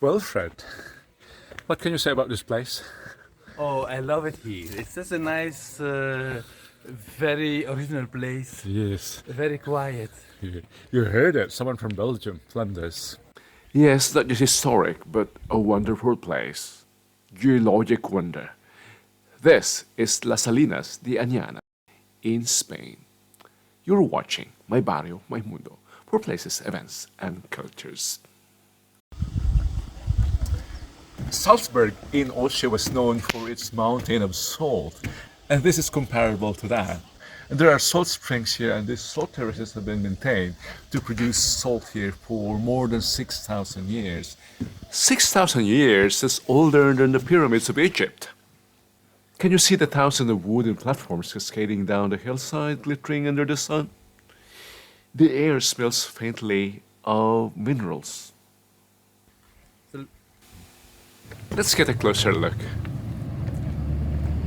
Well, Fred, what can you say about this place? Oh, I love it here. It's just a nice, very original place. Yes, Very quiet. you heard it. Someone from Belgium, Flanders. Yes, not just historic, but a wonderful place. Geologic wonder. This is Las Salinas de Añana in Spain. You're watching My Barrio, My Mundo for places, events, and cultures. Salzburg in Austria was known for its mountain of salt, and this is comparable to that. And there are salt springs here, and these salt terraces have been maintained to produce salt here for more than 6,000 years. 6,000 years is older than the pyramids of Egypt. Can you see the thousands of wooden platforms cascading down the hillside, glittering under the sun? The air smells faintly of minerals. Let's get a closer look.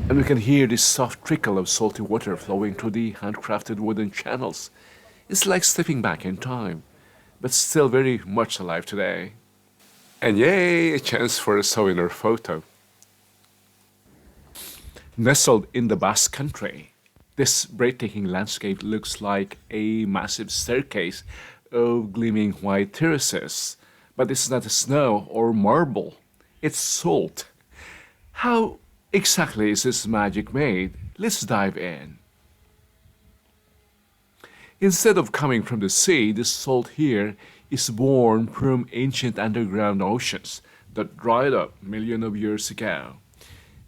And we can hear the soft trickle of salty water flowing through the handcrafted wooden channels. It's like stepping back in time, but still very much alive today. And yay, a chance for a souvenir photo. Nestled in the Basque country, this breathtaking landscape looks like a massive staircase of gleaming white terraces. But it's not snow or marble, it's salt. How exactly is this magic made? Let's dive in. Instead of coming from the sea, the salt here is born from ancient underground oceans that dried up millions of years ago.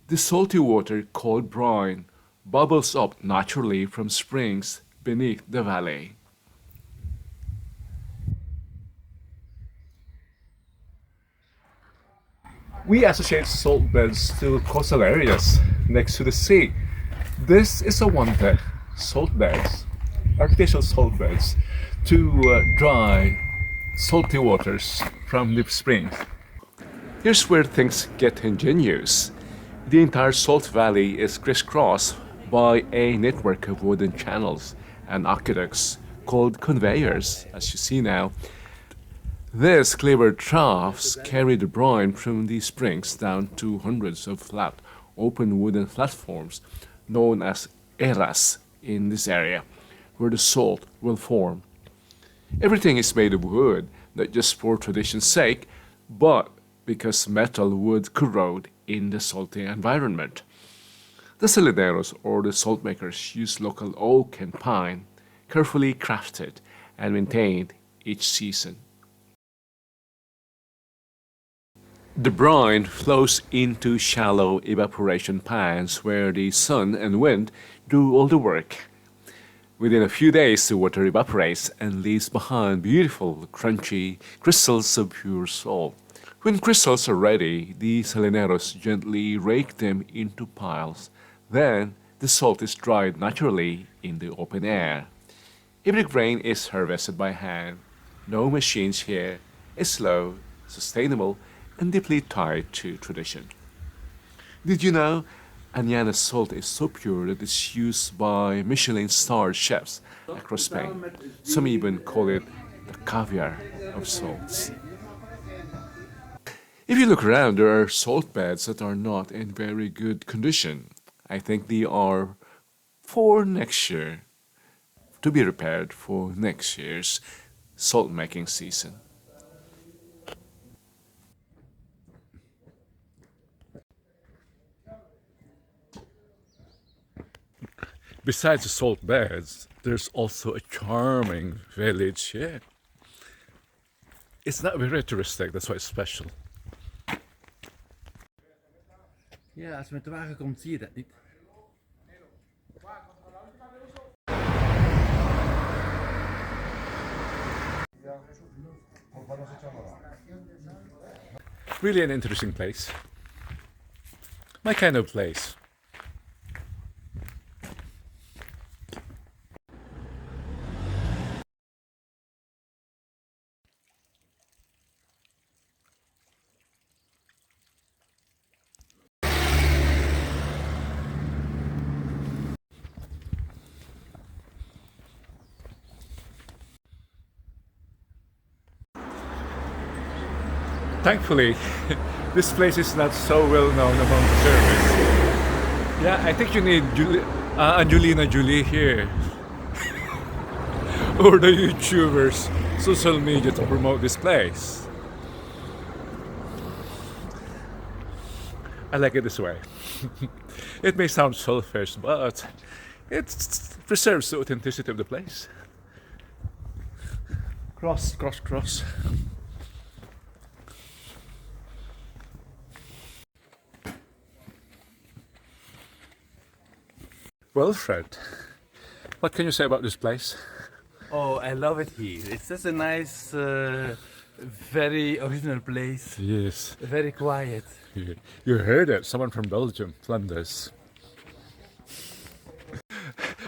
The salty water, called brine, bubbles up naturally from springs beneath the valley. We associate salt beds to coastal areas next to the sea. This is a wonder. Salt beds, artificial salt beds, to dry salty waters from the springs. Here's where things get ingenious. The entire salt valley is crisscrossed by a network of wooden channels and aqueducts called conveyors, as you see now. These clever troughs carry the brine from the springs down to hundreds of flat, open wooden platforms known as eras in this area, where the salt will form. Everything is made of wood, not just for tradition's sake, but because metal would corrode in the salty environment. The salineros, or the salt makers, use local oak and pine, carefully crafted and maintained each season. The brine flows into shallow evaporation pans where the sun and wind do all the work. Within a few days, the water evaporates and leaves behind beautiful, crunchy crystals of pure salt. When crystals are ready, the salineros gently rake them into piles. Then, the salt is dried naturally in the open air. Every grain is harvested by hand. No machines here. It's slow, sustainable, and deeply tied to tradition. Did you know Añana salt is so pure that it's used by Michelin-starred chefs across Spain? Some even call it the caviar of salts. If you look around, there are salt beds that are not in very good condition. I think they are for next year, to be repaired for next year's salt making season. Besides the salt beds, there's also a charming village here. It's not very touristic, that's why it's special. Ja, als je met de wagen komt, zie je dat niet. Really an interesting place. My kind of place. Thankfully, this place is not so well known among tourists. Yeah, I think you need Angelina Jolie here. Or the YouTubers, social media to promote this place. I like it this way. It may sound selfish, but it preserves the authenticity of the place. Cross, cross, cross. Well, Fred, what can you say about this place? Oh, I love it here. It's just a nice, very original place. Yes, Very quiet. you heard it. Someone from Belgium, Flanders.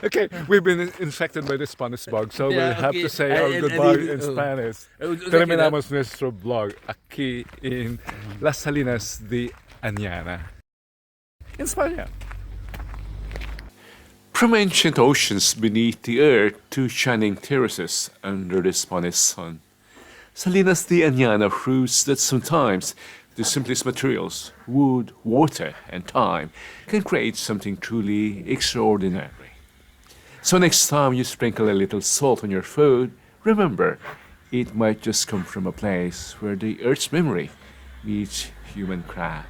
Okay, we've been infected by the Spanish bug, so we'll have to say our goodbye in Spanish. Terminamos nuestro blog aquí en Las Salinas de Añana, in España. From ancient oceans beneath the earth to shining terraces under the Spanish sun, Salinas de Añana proves that sometimes the simplest materials, wood, water, and time, can create something truly extraordinary. So next time you sprinkle a little salt on your food, remember, it might just come from a place where the earth's memory meets human craft.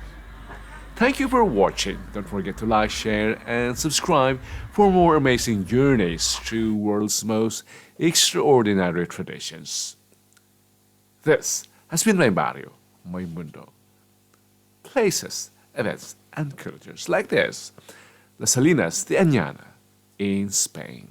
Thank you for watching. Don't forget to like, share, and subscribe for more amazing journeys through world's most extraordinary traditions. This has been my Barrio, my Mundo. Places, events, and cultures like this, Las Salinas de Añana in Spain.